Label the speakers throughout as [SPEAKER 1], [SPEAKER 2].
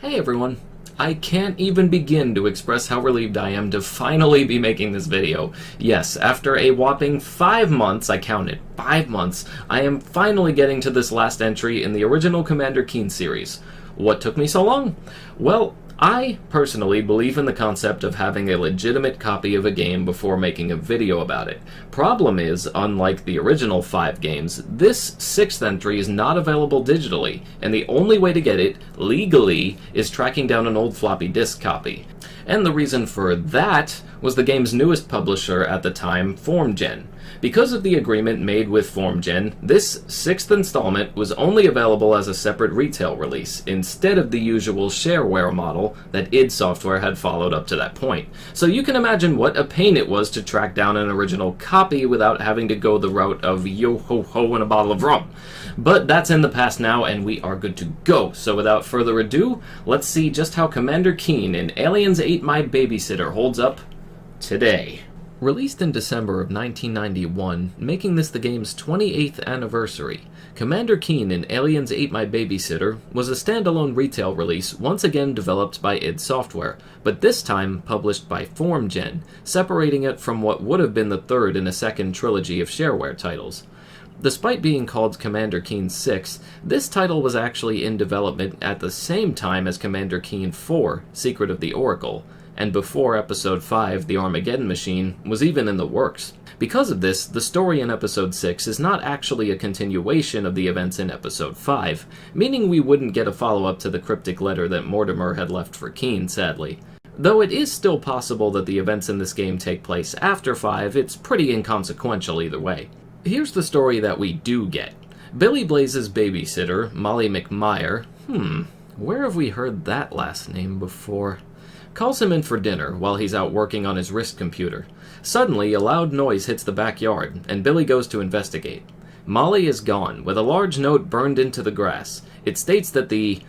[SPEAKER 1] Hey everyone! I can't even begin to express how relieved I am to finally be making this video. Yes, after a whopping 5 months, I counted, 5 months, I am finally getting to this last entry in the original Commander Keen series. What took me so long? Well, I personally believe in the concept of having a legitimate copy of a game before making a video about it. Problem is, unlike the original 5 games, this 6th entry is not available digitally, and the only way to get it, legally, is tracking down an old floppy disk copy. And the reason for that was the game's newest publisher at the time, FormGen. Because of the agreement made with FormGen, this 6th installment was only available as a separate retail release, instead of the usual shareware model that id Software had followed up to that point. So you can imagine what a pain it was to track down an original copy without having to go the route of yo-ho-ho and a bottle of rum. But that's in the past now, and we are good to go. So without further ado, let's see just how Commander Keen in Aliens Ate My Babysitter holds up today. Released in December of 1991, making this the game's 28th anniversary, Commander Keen in Aliens Ate My Babysitter was a standalone retail release once again developed by id Software, but this time published by FormGen, separating it from what would have been the third in a second trilogy of shareware titles. Despite being called Commander Keen 6, this title was actually in development at the same time as Commander Keen 4, Secret of the Oracle, and before Episode 5, The Armageddon Machine, was even in the works. Because of this, the story in Episode 6 is not actually a continuation of the events in Episode 5, meaning we wouldn't get a follow-up to the cryptic letter that Mortimer had left for Keen, sadly. Though it is still possible that the events in this game take place after 5, it's pretty inconsequential either way. Here's the story that we do get. Billy Blaze's babysitter, Molly McMire, where have we heard that last name before? Calls him in for dinner while he's out working on his wrist computer. Suddenly, a loud noise hits the backyard, and Billy goes to investigate. Molly is gone, with a large note burned into the grass. It states that the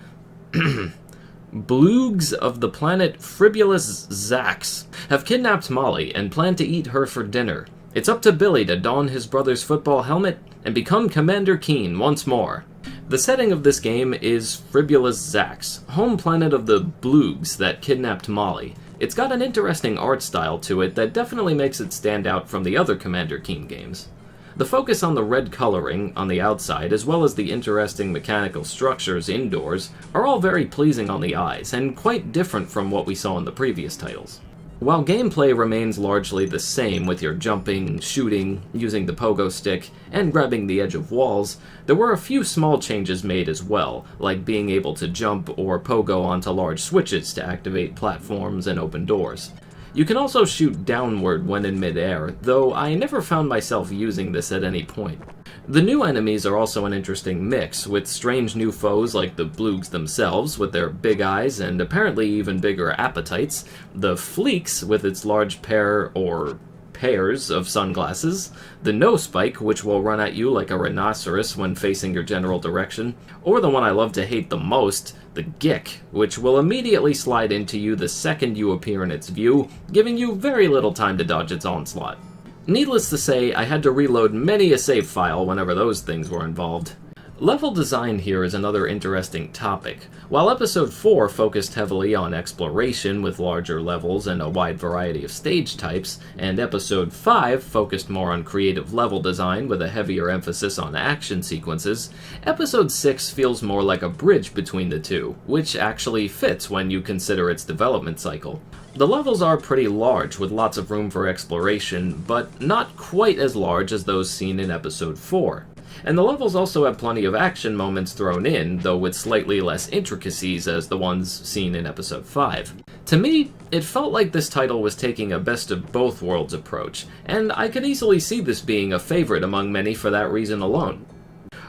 [SPEAKER 1] Bloogs of the planet Fribulus Zax have kidnapped Molly and plan to eat her for dinner. It's up to Billy to don his brother's football helmet and become Commander Keen once more. The setting of this game is Fribulus Zax, home planet of the Bloogs that kidnapped Molly. It's got an interesting art style to it that definitely makes it stand out from the other Commander Keen games. The focus on the red coloring on the outside, as well as the interesting mechanical structures indoors, are all very pleasing on the eyes, and quite different from what we saw in the previous titles. While gameplay remains largely the same with your jumping, shooting, using the pogo stick, and grabbing the edge of walls, there were a few small changes made as well, like being able to jump or pogo onto large switches to activate platforms and open doors. You can also shoot downward when in mid-air, though I never found myself using this at any point. The new enemies are also an interesting mix, with strange new foes like the Bloogs themselves, with their big eyes and apparently even bigger appetites, the Fleeks with its large pair or pairs of sunglasses, the No Spike, which will run at you like a rhinoceros when facing your general direction, or the one I love to hate the most, the Gick, which will immediately slide into you the second you appear in its view, giving you very little time to dodge its onslaught. Needless to say, I had to reload many a save file whenever those things were involved. Level design here is another interesting topic. While Episode 4 focused heavily on exploration with larger levels and a wide variety of stage types, and Episode 5 focused more on creative level design with a heavier emphasis on action sequences, Episode 6 feels more like a bridge between the two, which actually fits when you consider its development cycle. The levels are pretty large, with lots of room for exploration, but not quite as large as those seen in Episode 4. And the levels also have plenty of action moments thrown in, though with slightly less intricacies as the ones seen in Episode 5. To me, it felt like this title was taking a best of both worlds approach, and I could easily see this being a favorite among many for that reason alone.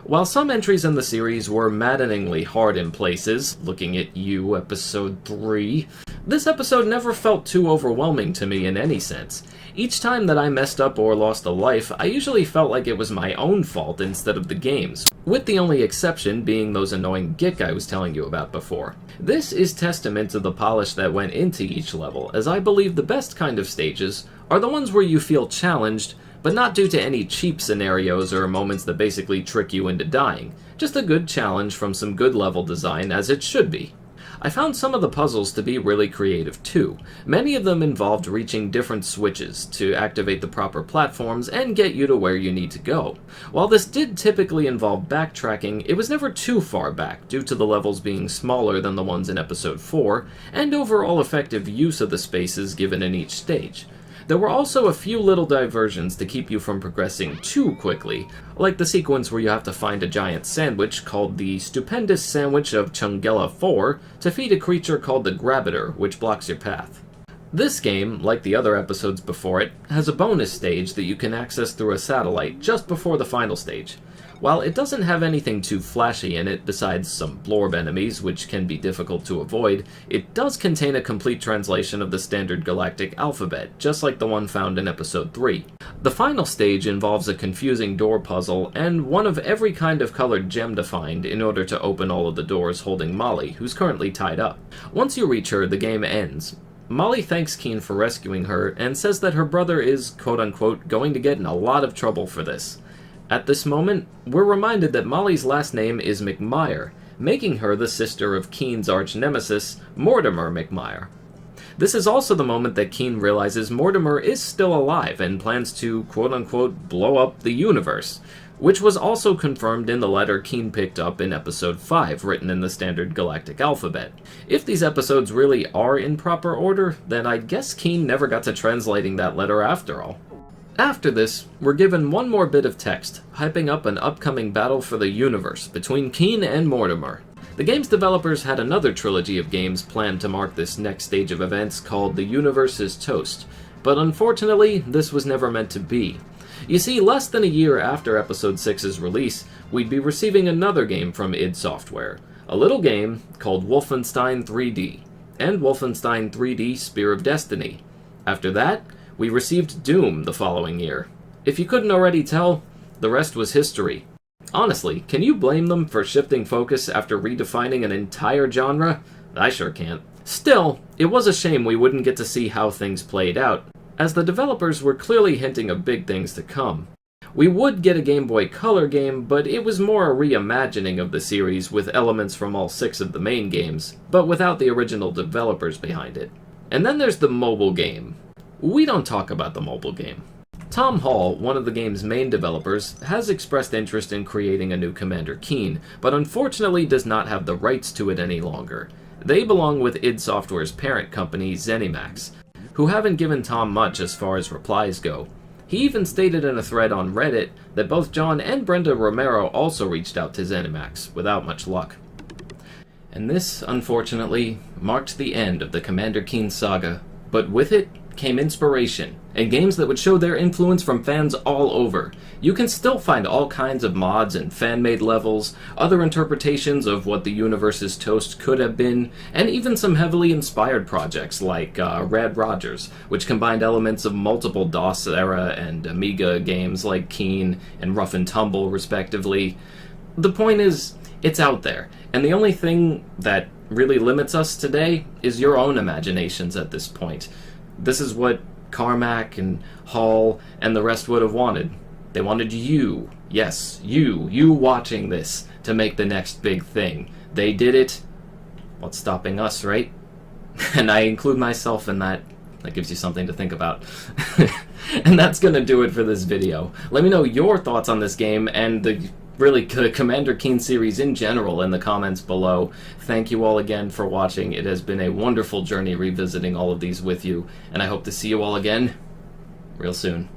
[SPEAKER 1] While some entries in the series were maddeningly hard in places, looking at you, Episode 3, this episode never felt too overwhelming to me in any sense. Each time that I messed up or lost a life, I usually felt like it was my own fault instead of the game's, with the only exception being those annoying Gick I was telling you about before. This is testament to the polish that went into each level, as I believe the best kind of stages are the ones where you feel challenged, but not due to any cheap scenarios or moments that basically trick you into dying. Just a good challenge from some good level design, as it should be. I found some of the puzzles to be really creative too. Many of them involved reaching different switches to activate the proper platforms and get you to where you need to go. While this did typically involve backtracking, it was never too far back due to the levels being smaller than the ones in Episode 4, and overall effective use of the spaces given in each stage. There were also a few little diversions to keep you from progressing too quickly, like the sequence where you have to find a giant sandwich called the Stupendous Sandwich of Chungella 4 to feed a creature called the Grabbiter, which blocks your path. This game, like the other episodes before it, has a bonus stage that you can access through a satellite just before the final stage. While it doesn't have anything too flashy in it besides some blorb enemies, which can be difficult to avoid, it does contain a complete translation of the standard galactic alphabet, just like the one found in Episode 3. The final stage involves a confusing door puzzle, and one of every kind of colored gem to find in order to open all of the doors holding Molly, who's currently tied up. Once you reach her, the game ends. Molly thanks Keen for rescuing her, and says that her brother is, quote-unquote, going to get in a lot of trouble for this. At this moment, we're reminded that Molly's last name is McMire, making her the sister of Keen's arch-nemesis, Mortimer McMire. This is also the moment that Keen realizes Mortimer is still alive and plans to, quote-unquote, blow up the universe, which was also confirmed in the letter Keen picked up in Episode 5, written in the standard galactic alphabet. If these episodes really are in proper order, then I guess Keen never got to translating that letter after all. After this, we're given one more bit of text, hyping up an upcoming battle for the universe between Keen and Mortimer. The game's developers had another trilogy of games planned to mark this next stage of events called The Universe is Toast, but unfortunately, this was never meant to be. You see, less than a year after Episode 6's release, we'd be receiving another game from id Software, a little game called Wolfenstein 3D, and Wolfenstein 3D Spear of Destiny. After that, we received Doom the following year. If you couldn't already tell, the rest was history. Honestly, can you blame them for shifting focus after redefining an entire genre? I sure can't. Still, it was a shame we wouldn't get to see how things played out, as the developers were clearly hinting of big things to come. We would get a Game Boy Color game, but it was more a reimagining of the series with elements from all 6 of the main games, but without the original developers behind it. And then there's the mobile game. We don't talk about the mobile game. Tom Hall, one of the game's main developers, has expressed interest in creating a new Commander Keen, but unfortunately does not have the rights to it any longer. They belong with id Software's parent company, ZeniMax, who haven't given Tom much as far as replies go. He even stated in a thread on Reddit that both John and Brenda Romero also reached out to ZeniMax, without much luck. And this, unfortunately, marked the end of the Commander Keen saga, but with it came inspiration, and games that would show their influence from fans all over. You can still find all kinds of mods and fan-made levels, other interpretations of what the universe's toast could have been, and even some heavily inspired projects like Rad Rogers, which combined elements of multiple DOS-era and Amiga games like Keen and Rough and Tumble, respectively. The point is, it's out there, and the only thing that really limits us today is your own imaginations at this point. This is what Carmack and Hall and the rest would have wanted. They wanted you, yes, you watching this, to make the next big thing. They did it. What's stopping us, right? And I include myself in that. That gives you something to think about. And that's gonna do it for this video. Let me know your thoughts on this game and the Commander Keen series in general in the comments below. Thank you all again for watching. It has been a wonderful journey revisiting all of these with you, and I hope to see you all again real soon.